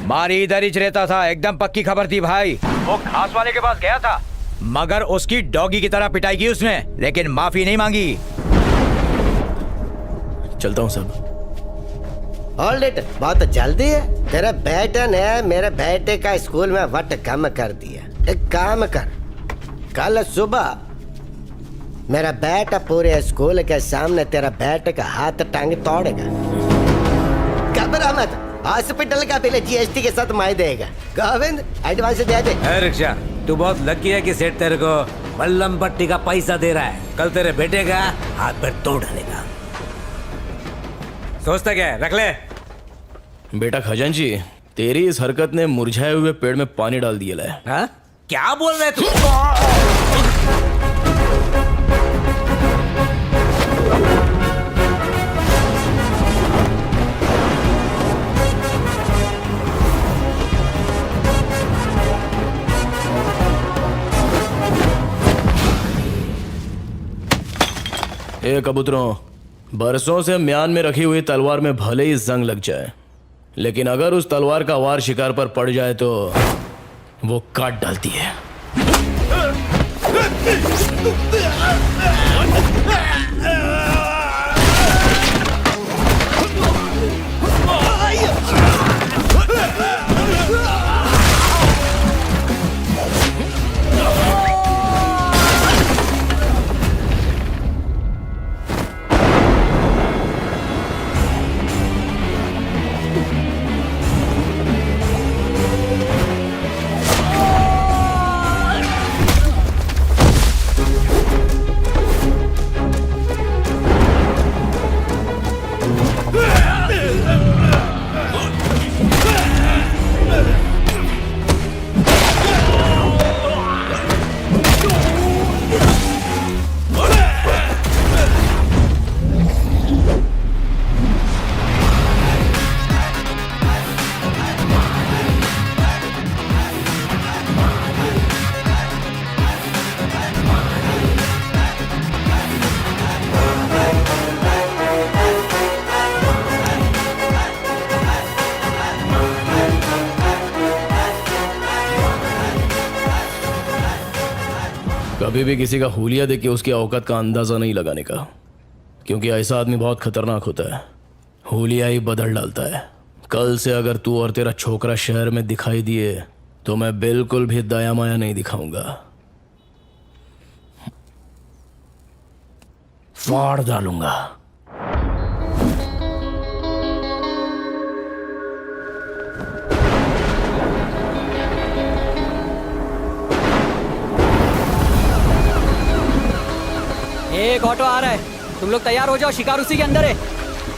मारी इधर ही रहता था, एकदम पक्की खबर थी भाई। वो घास वाले के पास गया था, मगर उसकी डॉगी की तरह पिटाई की उसने, लेकिन माफी नहीं मांगी। चलता हूँ सब। ऑलरेडी बहुत जल्दी है। तेरे बेटे ने मेरे बेटे का स्कूल में वट कम कर दिया। एक काम कर, कल सुबह मेरा बेटा पूरे स्कूल के सामने तेरा बेटे का हाथ टांग तोड़ेगा। घबरा मत, हॉस्पिटल का बिल जीएसटी के साथ मैं देगा। गोविंद एडवांस दे दे। रिक्शा, तू बहुत लकी है कि सेठ तेरे को मल्लम पट्टी का पैसा दे रहा है। कल तेरे बेटे का हाथ पैर तोड़ डालेगा। सोचता क्या है? रख ले। बेटा खजांची, तेरी इस हरकत ने मुरझाए हुए पेड़ में पानी डाल दिया है। हाँ? क्या बोल रहे तू? ए कबूतरों, बरसों से म्यान में रखी हुई तलवार में भले ही जंग लग जाए, लेकिन अगर उस तलवार का वार शिकार पर पड़ जाए तो वो काट डालती है। कभी भी किसी का हुलिया देख के उसकी औकात का अंदाजा नहीं लगाने का, क्योंकि ऐसा आदमी बहुत खतरनाक होता है। हुलिया ही बदल डालता है। कल से अगर तू और तेरा छोकरा शहर में दिखाई दिए तो मैं बिल्कुल भी दया माया नहीं दिखाऊंगा, फाड़ डालूंगा। एक ऑटो आ रहा है, तुम लोग तैयार हो जाओ, शिकार उसी के अंदर है।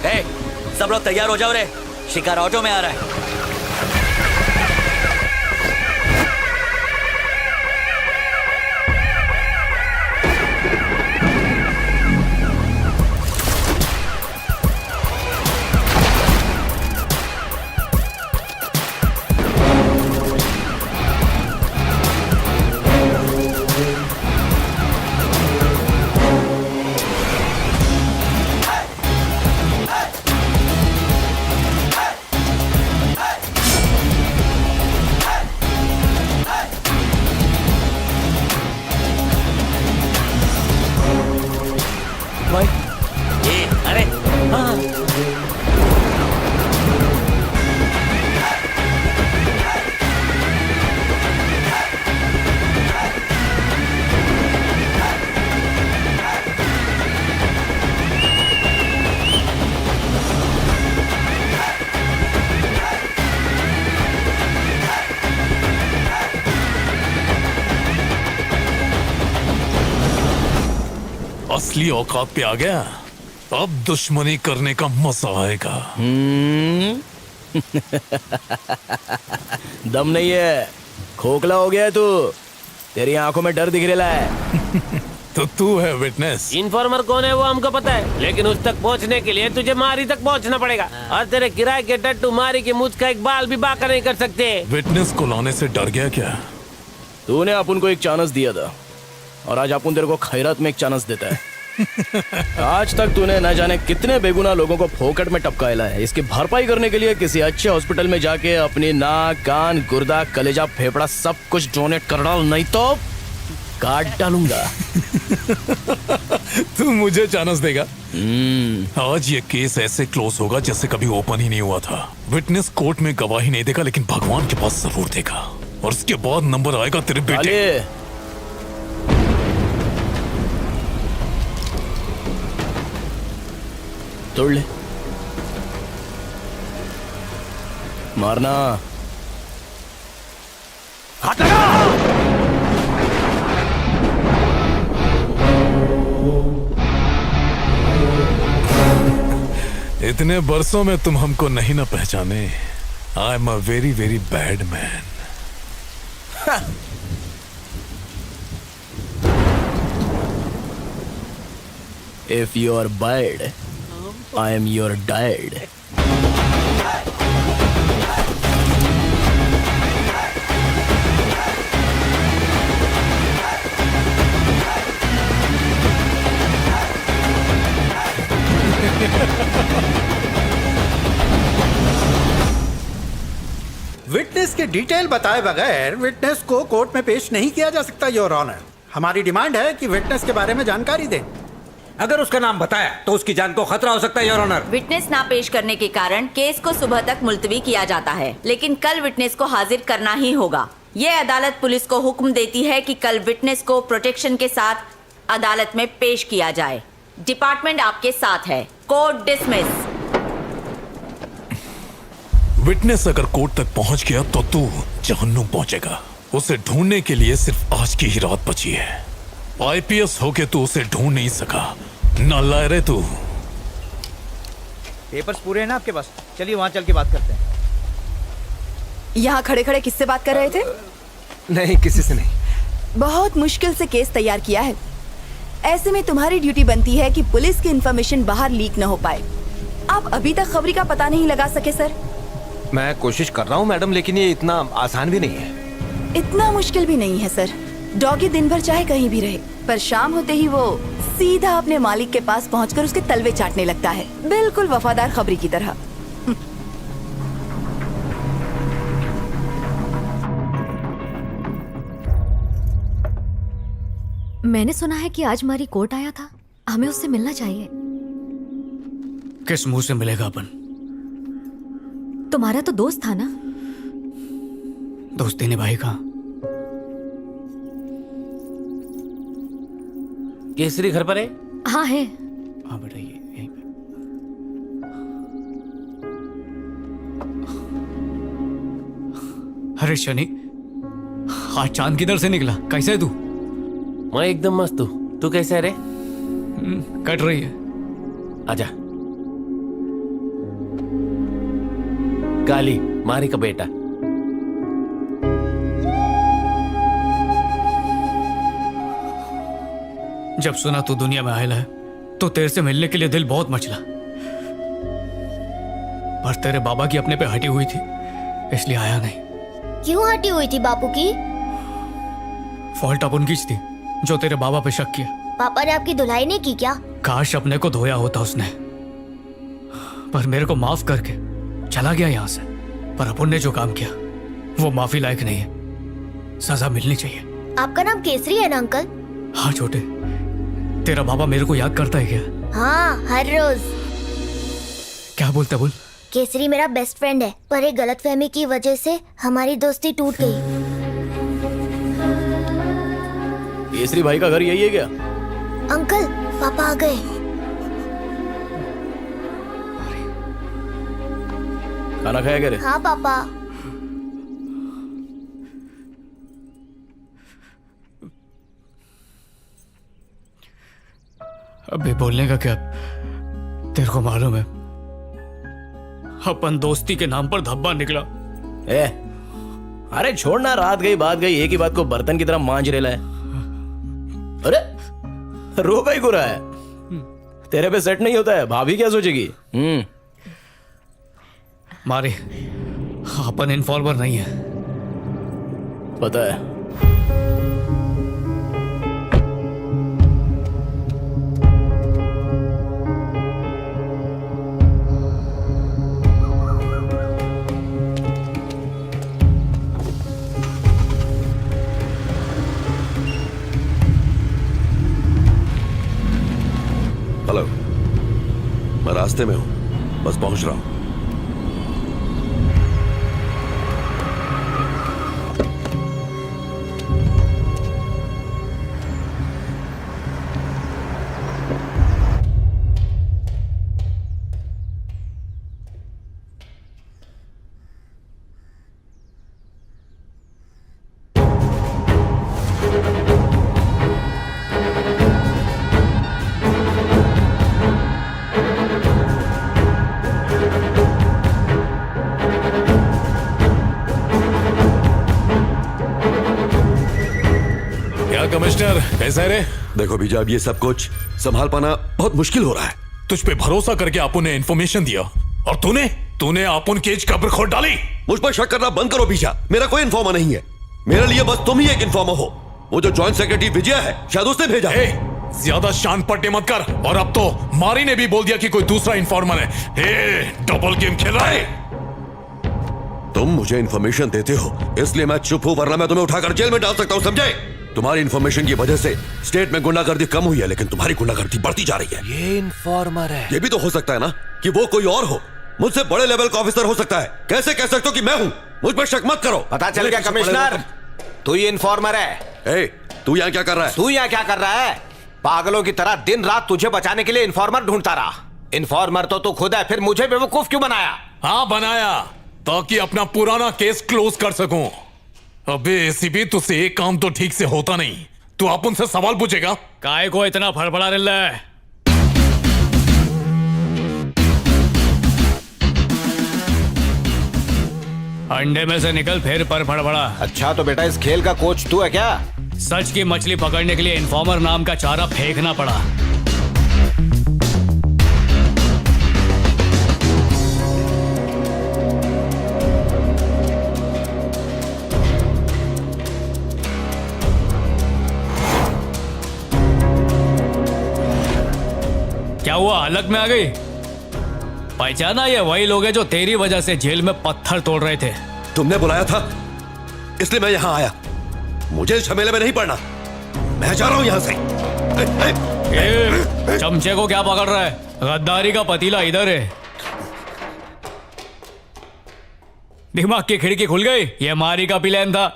ए, सब लोग तैयार हो जाओ रे, शिकार ऑटो में आ रहा है। असली औकात पे आ गया, अब दुश्मनी करने का मजा आएगा। दम नहीं है, खोखला हो गया है तू, तेरी आंखों में डर दिख रहा है। तो तू है विटनेस। इन्फॉर्मर कौन है वो हमको पता है, लेकिन उस तक पहुंचने के लिए तुझे मारी तक पहुंचना पड़ेगा, और तेरे किराए के टट्टू मारी की मुझ का एक बाल भी बाका नहीं कर सकते। विटनेस को लाने से डर गया क्या? तूने अपन को एक चांस दिया था, और आज अपन तेरे को खैरात में एक चांस देता है। आज तक तूने न जाने कितने बेगुनाह लोगों को फोकट में टपकाया है। इसकी भरपाई करने के लिए किसी अच्छे हॉस्पिटल में जाके अपनी नाक, कान, गुर्दा, कलेजा, फेफड़ा सब कुछ डोनेट कर डाल, नहीं तो काट डालूंगा। तू मुझे चांस देगा? आज ये केस ऐसे क्लोज होगा जैसे कभी ओपन ही नहीं हुआ था। विटनेस कोर्ट में गवाही नहीं देगा, लेकिन भगवान के पास जरूर देगा, और उसके बाद नंबर आएगा तेरे बेटे। तोड़ ले, मारना। हाथ लगा। इतने बरसों में तुम हमको नहीं ना पहचाने। I am a very very bad man. If you are bad, I am your dad. Witness के डिटेल बताए बगैर विटनेस को कोर्ट में पेश नहीं किया जा सकता योर ऑनर। हमारी डिमांड है कि विटनेस के बारे में जानकारी दें। अगर उसका नाम बताया तो उसकी जान को खतरा हो सकता है योर ऑनर। विटनेस ना पेश करने के कारण केस को सुबह तक मुलतवी किया जाता है, लेकिन कल विटनेस को हाजिर करना ही होगा। ये अदालत पुलिस को हुक्म देती है कि कल विटनेस को प्रोटेक्शन के साथ अदालत में पेश किया जाए। डिपार्टमेंट आपके साथ है। Court dismiss. विटनेस अगर कोर्ट तक पहुंच गया तो तू जहन्नुम पहुंचेगा। उसे ढूंढने के लिए सिर्फ आज की ही रात बची है। आईपीएस होके तू उसे ढूंढ नहीं सका, नालायक तू। पेपर्स पूरे हैं ना आपके पास? चलिए वहाँ चल के बात करते हैं। यहाँ खड़े खड़े किससे बात कर रहे थे? नहीं, किसी से नहीं। बहुत मुश्किल से केस तैयार किया है। ऐसे में तुम्हारी ड्यूटी बनती है कि पुलिस की इंफॉर्मेशन बाहर लीक न हो पाए। आप अभी तक खबरी का पता नहीं लगा सके सर? मैं कोशिश कर रहा हूँ मैडम, लेकिन ये इतना आसान भी नहीं है। इतना मुश्किल भी नहीं है सर। डॉगी दिन भर चाहे कहीं भी रहे, पर शाम होते ही वो सीधा अपने मालिक के पास पहुंचकर उसके तलवे चाटने लगता है, बिल्कुल वफादार खबरी की तरह। मैंने सुना है कि आज मारी कोर्ट आया था, हमें उससे मिलना चाहिए। किस मुंह से मिलेगा अपन? तुम्हारा तो दोस्त था ना? दोस्ती निभाई कहाँ? केसरी घर पर है? हाँ है। हाँ बेटा, ये यहीं पे। अरे शनि, आज चांद किधर से निकला? कैसा है तू? मैं एकदम मस्त हूँ। तू कैसा है रे? कट रही है। आजा। काली मारी का बेटा। जब सुना तू दुनिया में आयल है तो तेरे से मिलने के लिए दिल बहुत मचला, पर तेरे बाबा की अपने पे हटी हुई थी इसलिए आया नहीं। क्यों हटी हुई थी बापू की? फॉल्ट अपन की थी जो तेरे बाबा पे शक किया। पापा ने आपकी धुलाई नहीं की क्या? काश अपने को धोया होता उसने, पर मेरे को माफ करके चला गया यहाँ से। पर अपन ने जो काम किया वो माफी लायक नहीं है, सजा मिलनी चाहिए। आपका नाम केसरी है ना अंकल? हाँ छोटे, तेरा बाबा मेरे को याद करता है क्या? हाँ, हर रोज। क्या बोलता बोल? केसरी मेरा बेस्ट फ्रेंड है, पर एक गलतफहमी की वजह से हमारी दोस्ती टूट गई। केसरी भाई का घर यही है क्या? अंकल, पापा आ गए। खाना खाया क्या रे? हाँ पापा। अबे बोलने का क्या? तेरे को मालूम है अपन दोस्ती के नाम पर धब्बा निकला। अरे छोड़ना, रात गई बात गई, एक ही बात को बर्तन की तरह मांझ रेला है। अरे रोका ही गुरा है, तेरे पे सेट नहीं होता है, भाभी क्या सोचेगी? मारे अपन इन्फॉर्मर नहीं है, पता है। रास्ते में हूँ, बस पहुंच रहा हूँ। कमिश्नर कैसा है रे? देखो बीजा, अब ये सब कुछ संभाल पाना बहुत मुश्किल हो रहा है। तुझ पे भरोसा करके आपू ने इन्फॉर्मेशन दिया और तूने आपुन केज कब्र खोद डाली। मुझ पर शक करना बंद करो बीजा, मेरा कोई इन्फॉर्मर नहीं है। मेरे लिए बस तुम ही एक इन्फॉर्मर हो। वो जो जॉइंट सेक्रेटरी विजय है, शायद उसने भेजा है। ज्यादा शान पट्टे मत कर। और अब तो मारी ने भी बोल दिया कि कोई दूसरा इन्फॉर्मर है। डबल गेम खेल रहा है। तुम मुझे इन्फॉर्मेशन देते हो इसलिए मैं चुप हूं, वरना मैं तुम्हें उठाकर जेल में डाल सकता हूं, समझे? तुम्हारी इन्फॉर्मेशन की वजह से स्टेट में गुंडागर्दी कम हुई है, लेकिन तुम्हारी गुंडागर्दी बढ़ती जा रही है। ये इन्फॉर्मर है। ये भी तो हो सकता है ना कि वो कोई और हो, मुझसे बड़े लेवल का ऑफिसर हो सकता है। कैसे कह सकते हो कि मैं हूं? मुझ पर शक मत करो। पता चल गया कमिश्नर, तू ही इन्फॉर्मर है। तू यहाँ क्या कर रहा है? तू यहाँ क्या कर रहा है? पागलों की तरह दिन रात तुझे बचाने के लिए इन्फॉर्मर ढूंढता रहा। इन्फॉर्मर तो तू खुद है, फिर मुझे बेवकूफ क्यों बनाया? हाँ बनाया, ताकि अपना पुराना केस क्लोज कर सकूं। अबे एसीपी, तुझसे एक काम तो ठीक से होता नहीं। तू आप उनसे सवाल पूछेगा। काय को इतना फड़फड़ा रहा है? अंडे में से निकल फिर पर फड़फड़ा। अच्छा तो बेटा इस खेल का कोच तू है क्या? सच की मछली पकड़ने के लिए इन्फॉर्मर नाम का चारा फेंकना पड़ा। क्या हुआ, हलक में आ गई? पहचाना? ये वही लोग हैं जो तेरी वजह से जेल में पत्थर तोड़ रहे थे। तुमने बुलाया था इसलिए मैं यहाँ आया। मुझे इस झमेले में नहीं पड़ना, मैं जा रहा हूँ यहाँ से। चमचे को क्या पकड़ रहा है? गद्दारी का पतीला इधर है। दिमाग की खिड़की खुल गई। ये मारी का प्लान था।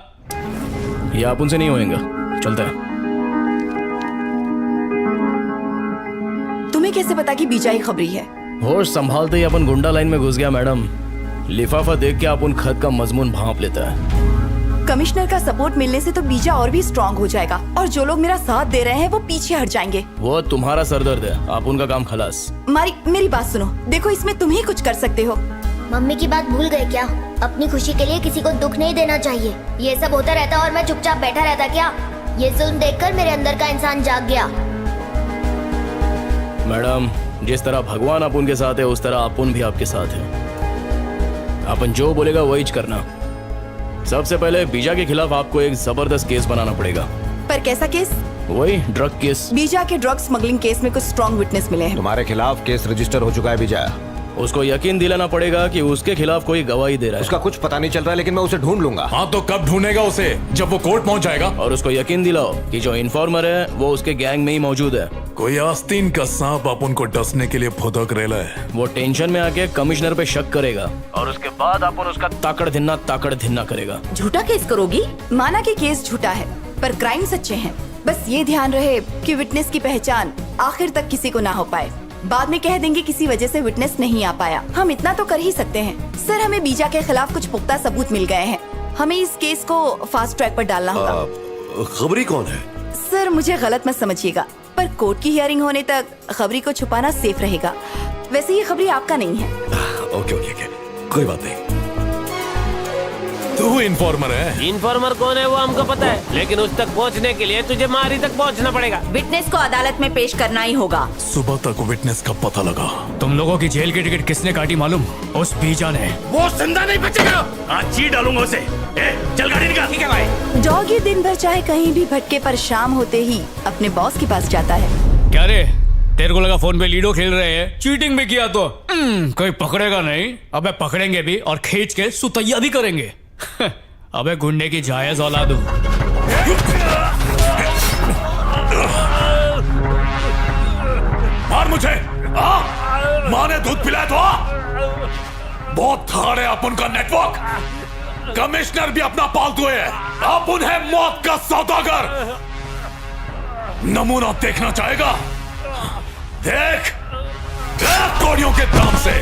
ये आप उनसे नहीं होएगा, चलते हैं। तुम्हें कैसे पता कि बीजा ही खबरी है? होश संभालते ही अपन गुंडा लाइन में घुस गया मैडम। लिफाफा देख के अपन खत का मजमून भांप लेता है। कमिश्नर का सपोर्ट मिलने से तो बीजा और भी स्ट्रांग हो जाएगा और जो लोग मेरा साथ दे रहे हैं वो पीछे हट जाएंगे। वो तुम्हारा सरदर्द है, आप उनका काम खलास। मेरी बात सुनो, देखो इसमें तुम ही कुछ कर सकते हो। मम्मी की बात भूल गए क्या? अपनी खुशी के लिए किसी को दुख नहीं देना चाहिए। ये सब होता रहता और मैं चुपचाप बैठा रहता क्या? ये जुल्म देखकर मेरे अंदर का इंसान जाग गया। मैडम, जिस तरह भगवान अपन के साथ है उस तरह अपन भी आपके साथ है। अपन जो बोलेगा वही करना। सबसे पहले बीजा के खिलाफ आपको एक जबरदस्त केस बनाना पड़ेगा। पर कैसा केस? वही ड्रग केस। बीजा के ड्रग स्मगलिंग केस में कुछ स्ट्रॉन्ग विटनेस मिले हैं। तुम्हारे खिलाफ केस रजिस्टर हो चुका है बीजा। उसको यकीन दिलाना पड़ेगा कि उसके खिलाफ कोई गवाही दे रहा है। उसका कुछ पता नहीं चल रहा है, लेकिन मैं उसे ढूंढ लूंगा। हाँ तो कब ढूंढेगा उसे? जब वो कोर्ट पहुंच जाएगा। और उसको यकीन दिलाओ कि जो इन्फॉर्मर है वो उसके गैंग में ही मौजूद है। कोई आस्तीन का सांप अपन को डसने के लिए फुदक रेला है। वो टेंशन में आके कमिश्नर पे शक करेगा और उसके बाद अपन उसका ताकड़ धिन्ना करेगा। झूठा केस करोगी? माना कि केस झूठा है पर क्राइम सच्चे हैं। बस ये ध्यान रहे कि विटनेस की पहचान आखिर तक किसी को ना हो पाए। बाद में कह देंगे किसी वजह से विटनेस नहीं आ पाया। हम इतना तो कर ही सकते हैं। सर, हमें बीजा के खिलाफ कुछ पुख्ता सबूत मिल गए हैं। हमें इस केस को फास्ट ट्रैक पर डालना होगा। खबरी कौन है? सर, मुझे गलत मत समझिएगा, पर कोर्ट की हियरिंग होने तक खबरी को छुपाना सेफ रहेगा। वैसे ये खबरी आपका नहीं है। ओके, कोई बात नहीं। तू इन्फॉर्मर है। इन्फॉर्मर कौन है वो हमको पता है, लेकिन उस तक पहुंचने के लिए तुझे मारी तक पहुंचना पड़ेगा। विटनेस को अदालत में पेश करना ही होगा। सुबह तक विटनेस का पता लगा। तुम लोगों की जेल की टिकट किसने काटी मालूम? उस बीजा ने। वो जिंदा नहीं बचेगा। आज जी डालूंगा उसे। चल गाड़ी निकाल। ठीक है भाई। डॉगी दिन भर चाहे कहीं भी भटके पर शाम होते ही अपने बॉस के पास जाता है। क्या रे, तेरे को लगा फोन पे लीडो खेल रहे हैं? चीटिंग भी किया तो कोई पकड़ेगा नहीं। अबे पकड़ेंगे भी और खींच के सुतैया भी करेंगे। अबे गुंडे की जायज औलाद हूं। मार मुझे। माँ ने दूध पिलाया तो बहुत थाड़ है अपन का नेटवर्क। कमिश्नर भी अपना पालतू है, अपन है मौत का सौदागर। नमूना देखना चाहेगा? देख कौड़ियों के दाम से।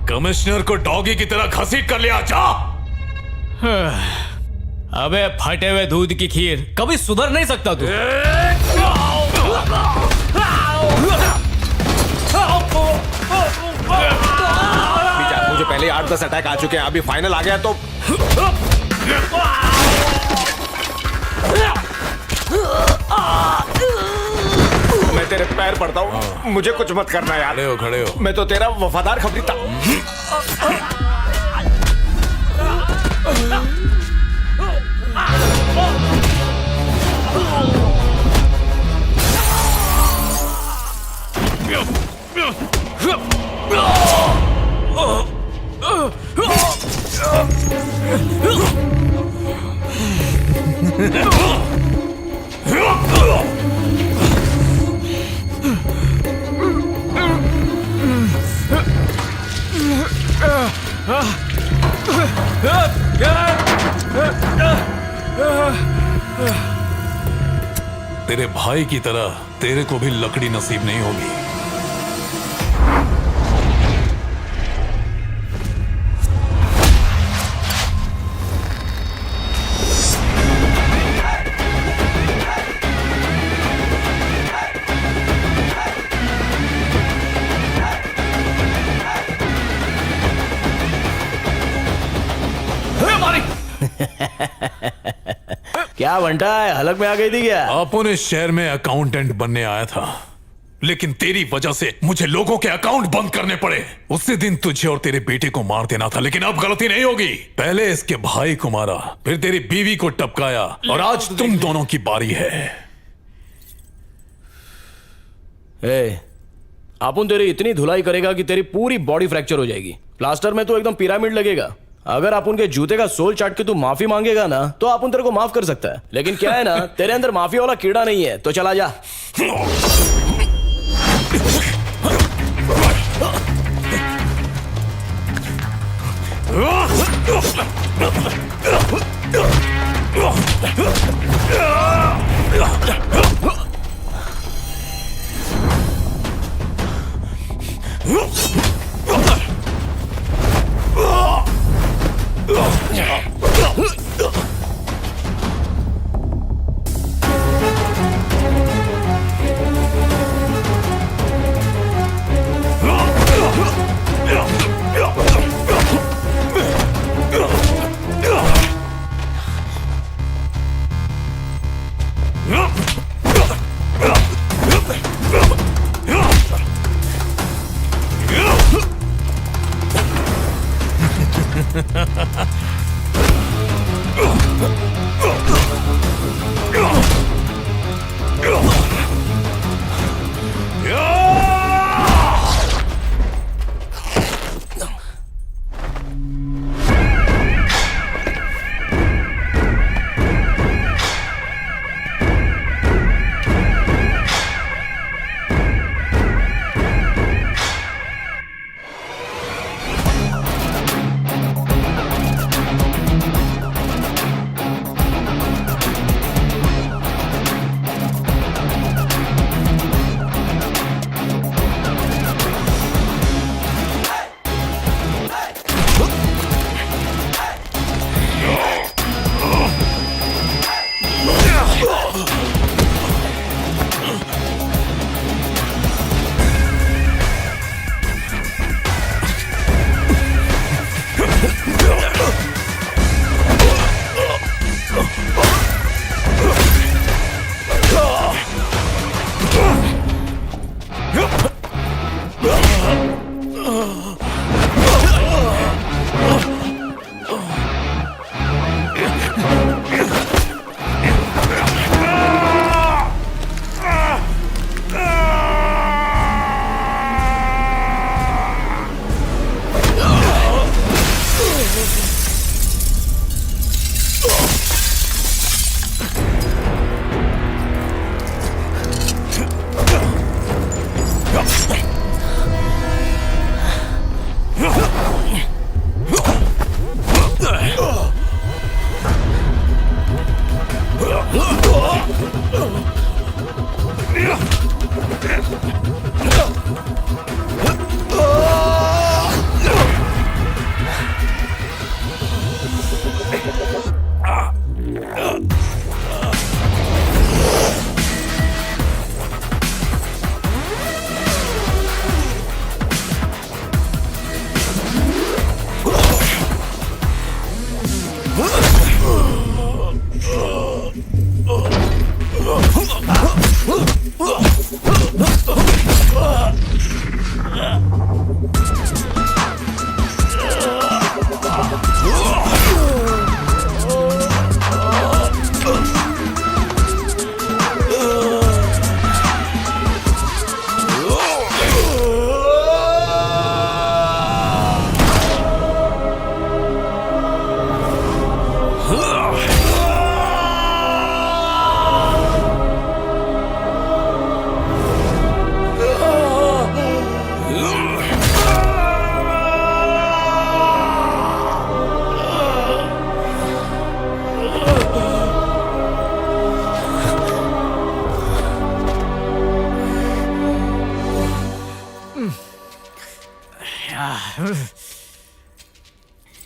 कमिश्नर को डॉगी की तरह घसीट कर लिया जा। अबे फटे हुए दूध की खीर, कभी सुधर नहीं सकता तू। मुझे पहले 8-10 अटैक आ चुके हैं, अभी फाइनल आ गया तो मैं तेरे पैर पड़ता हूँ, मुझे कुछ मत करना यार। खड़े हो, खड़े हो। मैं तो तेरा वफादार खबरी था। तेरे भाई की तरह तेरे को भी लकड़ी नसीब नहीं होगी। क्या बंटा है, हलक में आ गई थी क्या? अपन इस शहर में अकाउंटेंट बनने आया था, लेकिन तेरी वजह से मुझे लोगों के अकाउंट बंद करने पड़े। उसी दिन तुझे और तेरे बेटे को मार देना था, लेकिन अब गलती नहीं होगी। पहले इसके भाई को मारा, फिर तेरी बीवी को टपकाया, और आज तुम दोनों की बारी है। अपन तेरी इतनी धुलाई करेगा कि तेरी पूरी बॉडी फ्रैक्चर हो जाएगी। प्लास्टर में तो एकदम पिरामिड लगेगा। अगर अपन के जूते का सोल चाट के तू माफी मांगेगा ना, तो अपन तेरे को माफ कर सकता है। लेकिन क्या है ना, तेरे अंदर माफी वाला कीड़ा नहीं है, तो चला जा।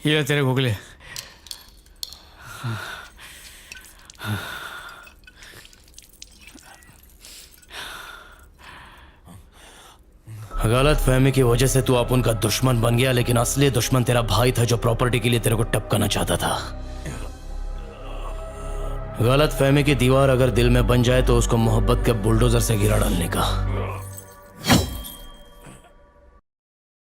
ये तेरे गुगले। गलत फहमी की वजह से तू अपन का दुश्मन बन गया, लेकिन असली दुश्मन तेरा भाई था जो प्रॉपर्टी के लिए तेरे को टपकाना चाहता था। गलत फहमी की दीवार अगर दिल में बन जाए तो उसको मोहब्बत के बुलडोजर से गिरा डालने का।